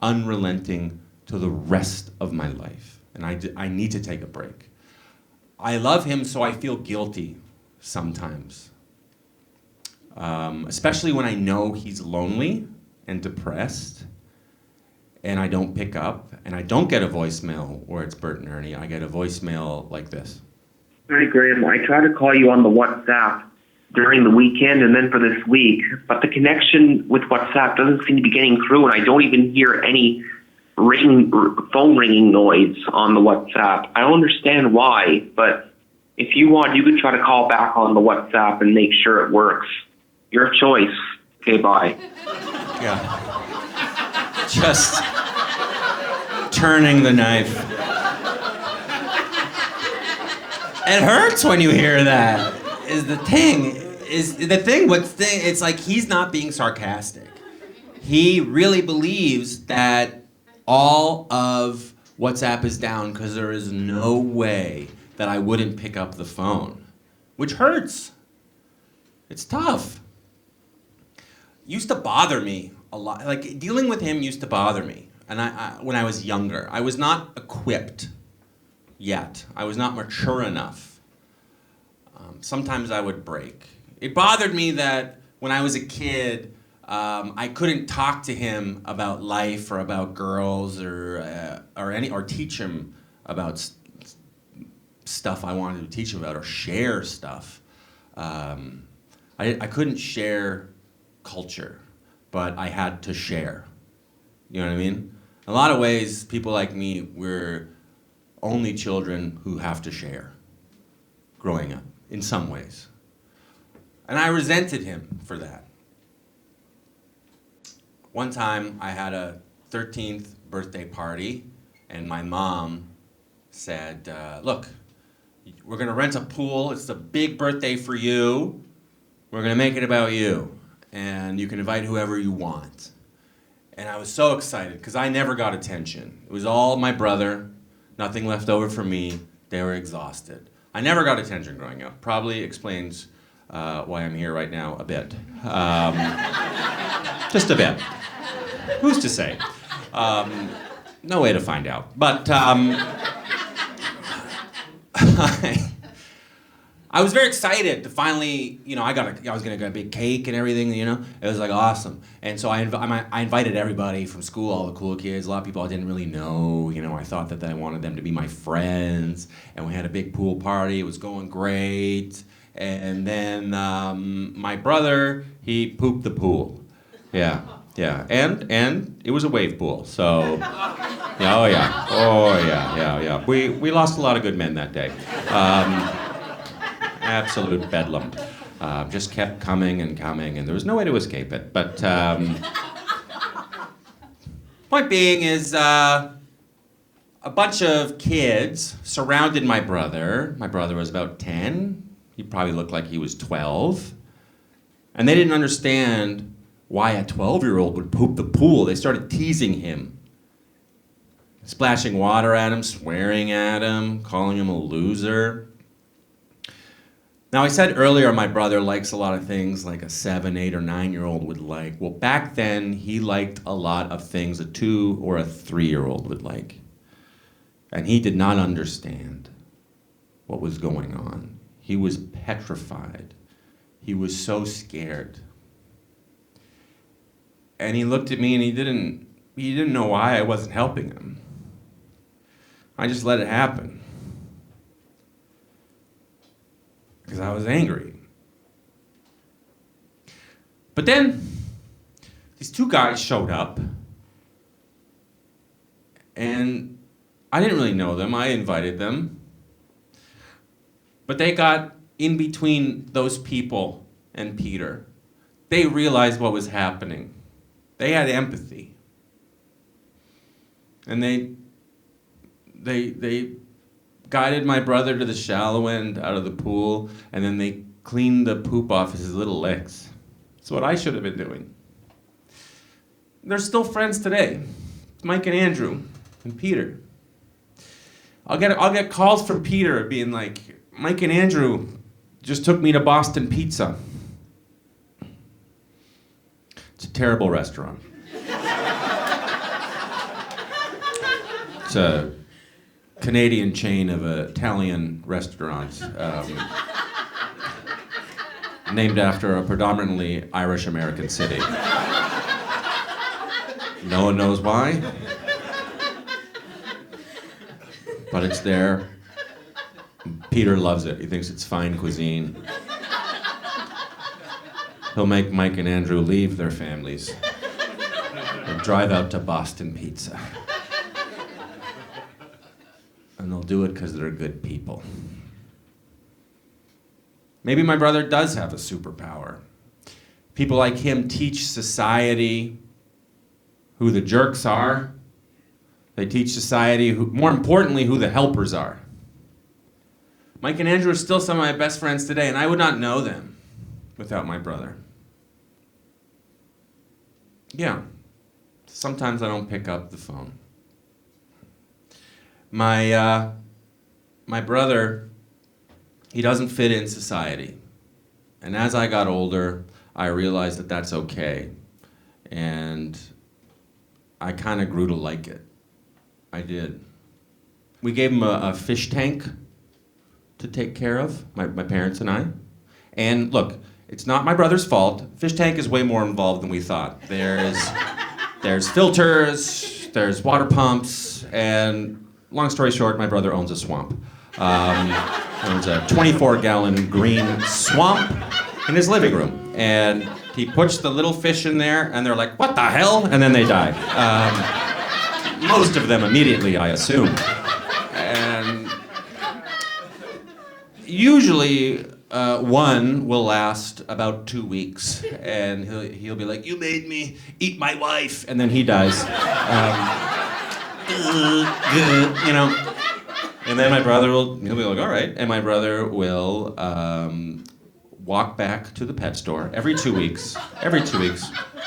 [SPEAKER 1] Unrelenting to the rest of my life. And I need to take a break. I love him, so I feel guilty sometimes. Especially when I know he's lonely and depressed, and I don't pick up, and I don't get a voicemail where it's Bert and Ernie. I get a voicemail like this.
[SPEAKER 3] Hi, Graham. I tried to call you on the WhatsApp during the weekend and then for this week, but the connection with WhatsApp doesn't seem to be getting through, and I don't even hear any phone ringing noise on the WhatsApp. I don't understand why, but if you want, you could try to call back on the WhatsApp and make sure it works. Your choice. Okay, bye.
[SPEAKER 1] Yeah. Just turning the knife. It hurts when you hear that. It's like he's not being sarcastic. He really believes that all of WhatsApp is down because there is no way that I wouldn't pick up the phone, which hurts. It's tough. Used to bother me a lot. Like, dealing with him used to bother me. And when I was younger, I was not equipped yet. I was not mature enough. Sometimes I would break. It bothered me that when I was a kid, I couldn't talk to him about life or about girls or teach him about stuff I wanted to teach him about or share stuff. I couldn't share culture, but I had to share. You know what I mean? In a lot of ways, people like me, we're only children who have to share growing up, in some ways. And I resented him for that. One time, I had a 13th birthday party, and my mom said, look, we're gonna rent a pool. It's a big birthday for you. We're gonna make it about you. And you can invite whoever you want. And I was so excited, because I never got attention. It was all my brother, nothing left over for me. They were exhausted. I never got attention growing up. Probably explains why I'm here right now a bit. Just a bit. Who's to say? No way to find out. But I was very excited to finally, I was gonna get a big cake and everything, It was like awesome. And so I invited everybody from school, all the cool kids, a lot of people I didn't really know, I thought that I wanted them to be my friends, and we had a big pool party, it was going great. And then my brother, he pooped the pool. Yeah, and it was a wave pool, so, Oh yeah. Oh yeah. We lost a lot of good men that day. Absolute bedlam. Just kept coming, and there was no way to escape it. But point being is, a bunch of kids surrounded my brother. My brother was about 10. He probably looked like he was 12. And they didn't understand why a 12-year-old would poop the pool. They started teasing him, splashing water at him, swearing at him, calling him a loser. Now, I said earlier my brother likes a lot of things like a 7, 8, or 9-year-old would like. Well, back then, he liked a lot of things a 2 or a 3-year-old would like. And he did not understand what was going on. He was petrified. He was so scared. And he looked at me and he didn't know why I wasn't helping him. I just let it happen. Because I was angry. But then these 2 guys showed up, and I didn't really know them. I invited them. But they got in between those people and Peter. They realized what was happening. They had empathy. And they guided my brother to the shallow end out of the pool, and then they cleaned the poop off his little legs. That's what I should have been doing. They're still friends today. Mike and Andrew and Peter. I'll get calls from Peter being like, Mike and Andrew just took me to Boston Pizza. It's a terrible restaurant. It's a Canadian chain of Italian restaurants named after a predominantly Irish-American city. No one knows why, but it's there. Peter loves it. He thinks it's fine cuisine. He'll make Mike and Andrew leave their families and drive out to Boston Pizza. And they'll do it because they're good people. Maybe my brother does have a superpower. People like him teach society who the jerks are. They teach society, more importantly, who the helpers are. Mike and Andrew are still some of my best friends today, and I would not know them without my brother. Yeah, sometimes I don't pick up the phone. My brother, he doesn't fit in society. And as I got older, I realized that that's okay. And I kind of grew to like it. I did. We gave him a fish tank to take care of, my parents and I. And look, it's not my brother's fault. Fish tank is way more involved than we thought. There's filters, there's water pumps, and long story short, my brother owns a swamp. Owns a 24-gallon green swamp in his living room. And he puts the little fish in there, and they're like, what the hell? And then they die. Most of them immediately, I assume. And usually, one will last about 2 weeks, and he'll be like, you made me eat my wife, and then he dies. You know. And then my brother he'll be like, all right, and my brother will walk back to the pet store every 2 weeks,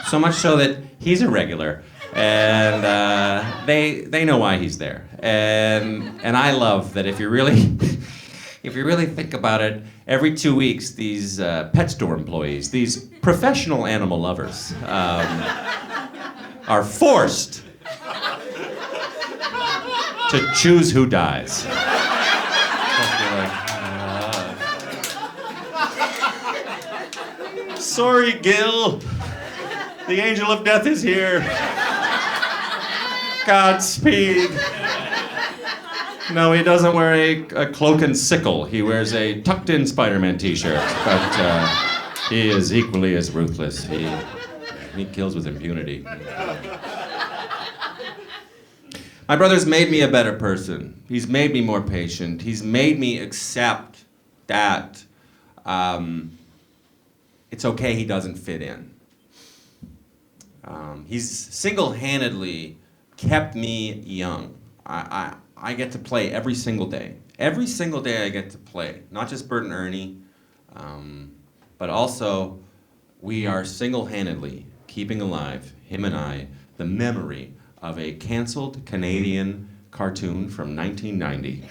[SPEAKER 1] so much so that he's a regular, and they know why he's there, and I love that if you really think about it, every 2 weeks these pet store employees, these professional animal lovers, are forced to choose who dies. Sorry, Gil. The angel of death is here. Godspeed. No, he doesn't wear a cloak and sickle. He wears a tucked-in Spider-Man t-shirt. But he is equally as ruthless. He kills with impunity. My brother's made me a better person. He's made me more patient. He's made me accept that it's okay he doesn't fit in. He's single-handedly kept me young. I get to play every single day. Every single day I get to play. Not just Bert and Ernie, but also we are single-handedly keeping alive, him and I, the memory of a canceled Canadian cartoon from 1990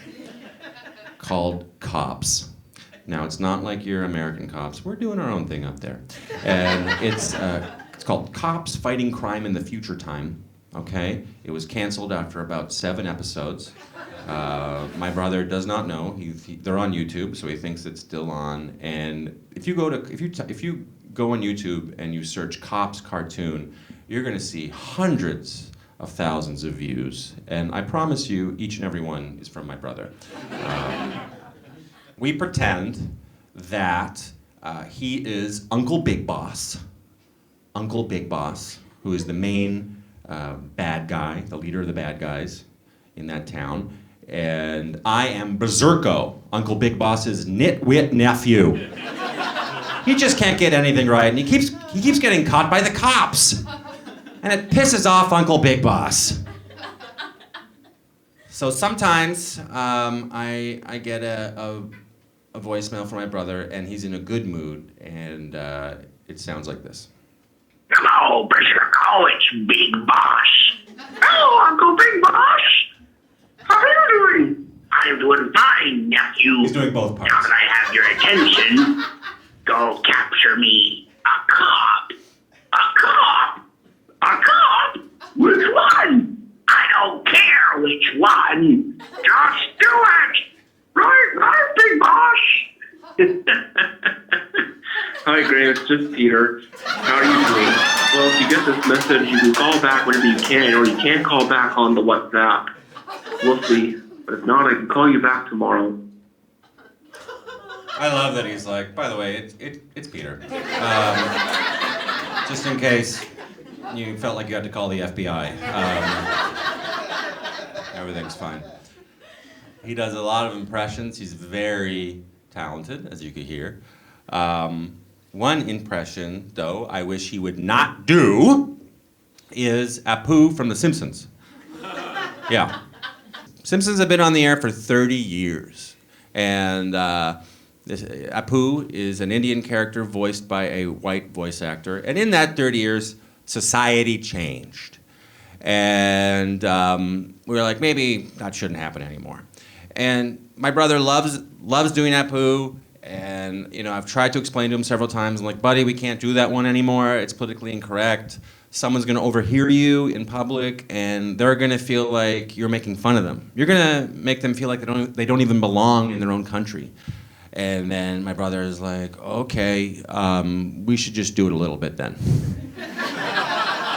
[SPEAKER 1] called Cops. Now, it's not like your American cops. We're doing our own thing up there. And it's called Cops Fighting Crime in the Future Time, okay? It was canceled after about 7 episodes. My brother does not know. They're on YouTube, so he thinks it's still on. And if you go on YouTube and you search Cops cartoon, you're going to see hundreds of thousands of views. And I promise you, each and every one is from my brother. We pretend that he is Uncle Big Boss. Uncle Big Boss, who is the main bad guy, the leader of the bad guys in that town. And I am Berserko, Uncle Big Boss's nitwit nephew. He just can't get anything right, and he keeps getting caught by the cops. And it pisses off Uncle Big Boss. So sometimes I get a voicemail from my brother, and he's in a good mood, and it sounds like this.
[SPEAKER 2] Hello, Berserko, it's Big Boss. Hello, Uncle Big Boss. How are you doing? I'm doing fine, nephew.
[SPEAKER 1] He's doing both parts.
[SPEAKER 2] Now that I have your attention, go capture me a cop. A cop? A cop? Which one? I don't care which one. Just do it. Right, Big Boss. Hi, Graham. It's just Peter. How are you doing? Well, if you get this message, you can call back whenever you can, or you can't call back on the WhatsApp. We'll see. But if not, I can call you back tomorrow.
[SPEAKER 1] I love that he's like, by the way, it's Peter. Just in case you felt like you had to call the FBI. Everything's fine. He does a lot of impressions. He's very talented, as you could hear. One impression, though, I wish he would not do is Apu from The Simpsons. Yeah. Simpsons have been on the air for 30 years. And Apu is an Indian character voiced by a white voice actor. And in that 30 years, society changed. And we were like, maybe that shouldn't happen anymore. And my brother loves doing Apu. And, I've tried to explain to him several times. I'm like, buddy, we can't do that one anymore. It's politically incorrect. Someone's going to overhear you in public, and they're going to feel like you're making fun of them. You're going to make them feel like they don't even belong in their own country. And then my brother is like, okay, we should just do it a little bit then.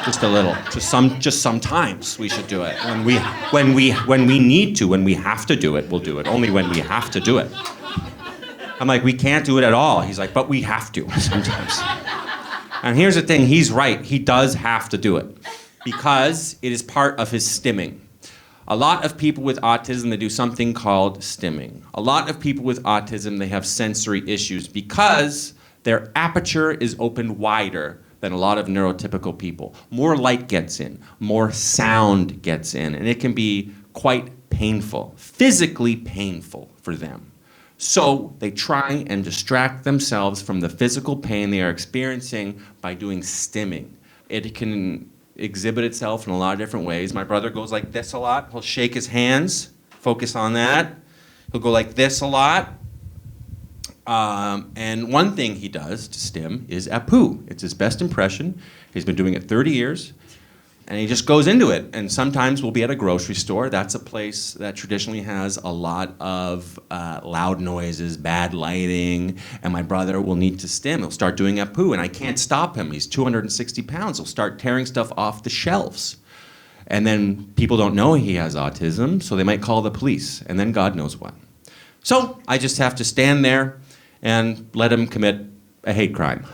[SPEAKER 1] Just a little. Just sometimes we should do it. When we need to, when we have to do it, we'll do it. Only when we have to do it. I'm like, we can't do it at all. He's like, but we have to sometimes. And here's the thing, he's right. He does have to do it because it is part of his stimming. A lot of people with autism, they do something called stimming. A lot of people with autism, they have sensory issues because their aperture is opened wider than a lot of neurotypical people. More light gets in, more sound gets in, and it can be quite painful, physically painful for them. So they try and distract themselves from the physical pain they are experiencing by doing stimming. It can exhibit itself in a lot of different ways. My brother goes like this a lot. He'll shake his hands, focus on that. He'll go like this a lot. And one thing he does to stim is Apu. It's his best impression. He's been doing it 30 years. And he just goes into it. And sometimes we'll be at a grocery store. That's a place that traditionally has a lot of loud noises, bad lighting. And my brother will need to stim. He'll start doing Apu, and I can't stop him. He's 260 pounds. He'll start tearing stuff off the shelves. And then people don't know he has autism, so they might call the police. And then God knows what. So I just have to stand there and let him commit a hate crime.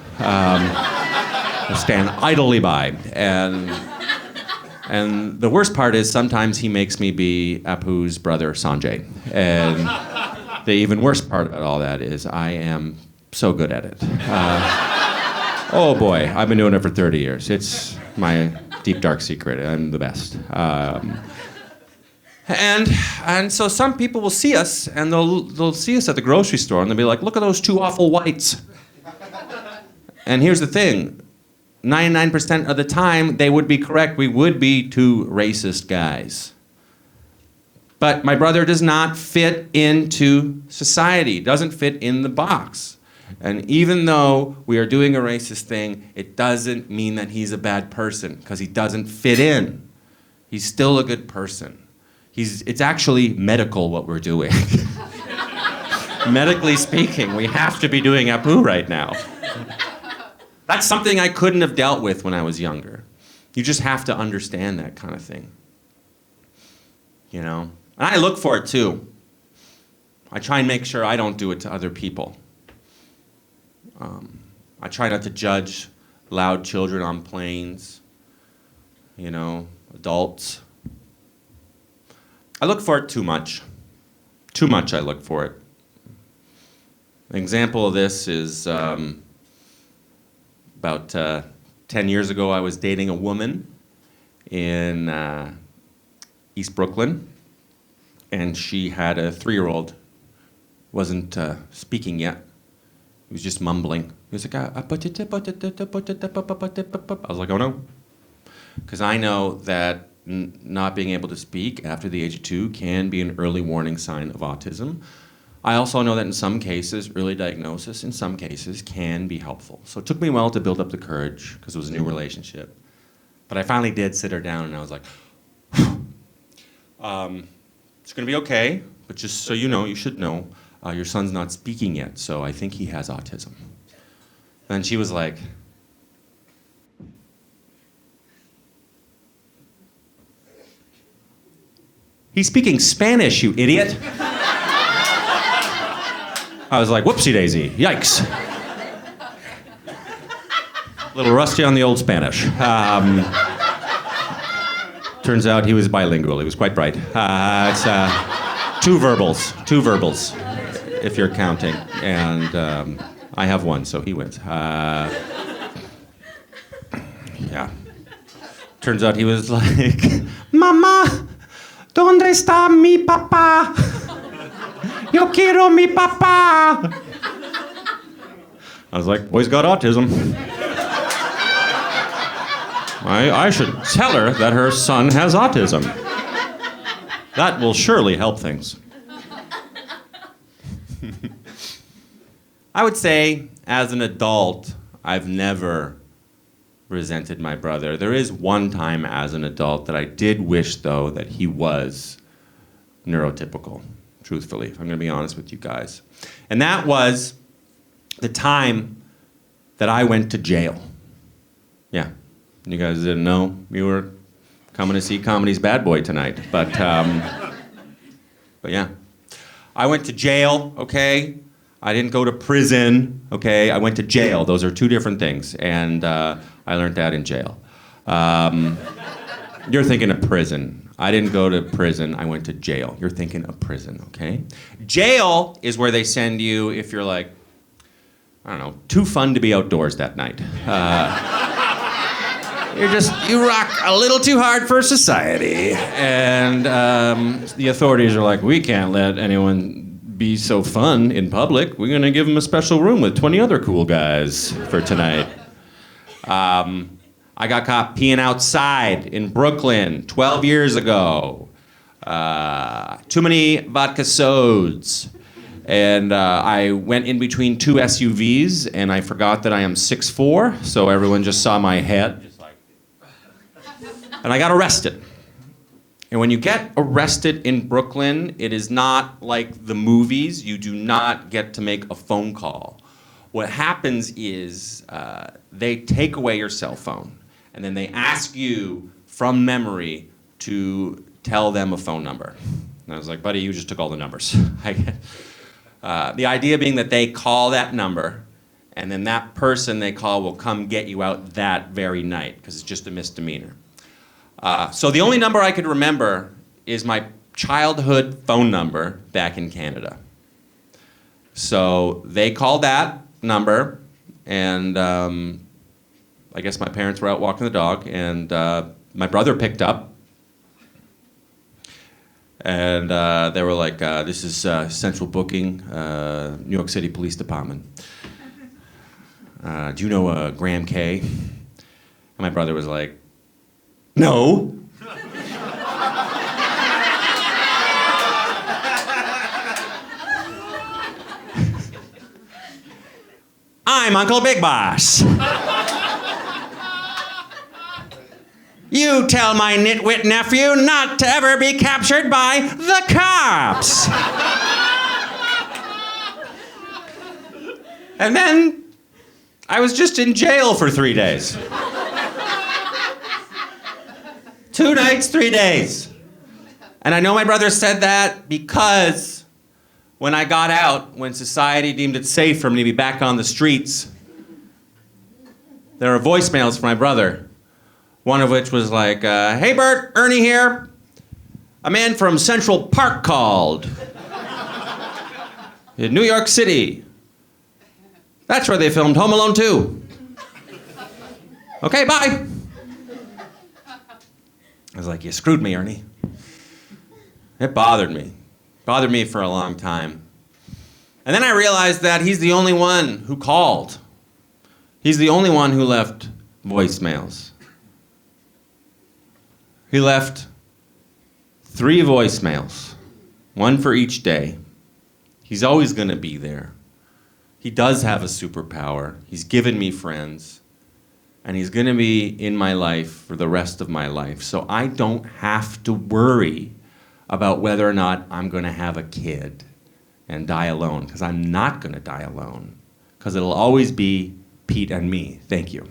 [SPEAKER 1] Stand idly by. And And the worst part is sometimes he makes me be Apu's brother, Sanjay. And the even worse part about all that is I am so good at it. Oh boy, I've been doing it for 30 years. It's my deep, dark secret. I'm the best. And so some people will see us, and they'll see us at the grocery store, and they'll be like, look at those two awful whites. And here's the thing. 99% of the time, they would be correct. We would be two racist guys. But my brother does not fit into society, doesn't fit in the box. And even though we are doing a racist thing, it doesn't mean that he's a bad person, because he doesn't fit in. He's still a good person. It's actually medical what we're doing. Medically speaking, we have to be doing Apu right now. That's something I couldn't have dealt with when I was younger. You just have to understand that kind of thing. You know? And I look for it too. I try and make sure I don't do it to other people. I try not to judge loud children on planes, you know, adults. I look for it too much. Too much I look for it. An example of this is about 10 years ago, I was dating a woman in East Brooklyn, and she had a 3-year-old, wasn't speaking yet. He was just mumbling. He was like, I was like, oh no. Because I know that not being able to speak after the age of 2 can be an early warning sign of autism. I also know that in some cases, early diagnosis in some cases can be helpful. So it took me a while to build up the courage because it was a new relationship. But I finally did sit her down and I was like, it's gonna be okay, but just so you know, you should know, your son's not speaking yet, so I think he has autism. And she was like, he's speaking Spanish, you idiot. I was like, whoopsie daisy, yikes. A little rusty on the old Spanish. Turns out he was bilingual, he was quite bright. It's two verbals, if you're counting. And I have one, so he wins. Yeah. Turns out he was like, Mama, ¿dónde está mi papá? Yo quiero mi papá. I was like, boy's got autism. I should tell her that her son has autism. That will surely help things. I would say, as an adult, I've never resented my brother. There is one time as an adult that I did wish, though, that he was neurotypical, truthfully, if I'm going to be honest with you guys. And that was the time that I went to jail. Yeah. You guys didn't know you were coming to see Comedy's Bad Boy tonight. But yeah. I went to jail, okay? I didn't go to prison, okay? I went to jail. Those are two different things. And I learned that in jail. You're thinking of prison. I didn't go to prison. I went to jail. You're thinking of prison, okay? Jail is where they send you if you're like, I don't know, too fun to be outdoors that night. You rock a little too hard for society. And the authorities are like, we can't let anyone be so fun in public. We're gonna give them a special room with 20 other cool guys for tonight. I got caught peeing outside in Brooklyn 12 years ago. Too many vodka sodas. And I went in between two SUVs and I forgot that I am 6'4", so everyone just saw my head. And I got arrested. And when you get arrested in Brooklyn, it is not like the movies. You do not get to make a phone call. What happens is they take away your cell phone, and then they ask you from memory to tell them a phone number. And I was like, buddy, you just took all the numbers. The idea being that they call that number, and then that person they call will come get you out that very night, because it's just a misdemeanor. So the only number I could remember is my childhood phone number back in Canada. So they called that number, and I guess my parents were out walking the dog, and my brother picked up. And they were like, this is Central Booking, New York City Police Department. Do you know Graham Kay? And my brother was like, no. I'm Uncle Big Boss. You tell my nitwit nephew not to ever be captured by the cops. And then I was just in jail for 3 days. 2 nights, 3 days. And I know my brother said that because when I got out, when society deemed it safe for me to be back on the streets, there are voicemails from my brother. One of which was like, hey Bert, Ernie here. A man from Central Park called. In New York City. That's where they filmed Home Alone 2. Okay, bye. I was like, you screwed me, Ernie. It bothered me. Bothered me for a long time. And then I realized that he's the only one who called. He's the only one who left voicemails. He left 3 voicemails, 1 for each day. He's always going to be there. He does have a superpower. He's given me friends. And he's going to be in my life for the rest of my life. So I don't have to worry about whether or not I'm going to have a kid and die alone, because I'm not going to die alone, because it'll always be Pete and me. Thank you.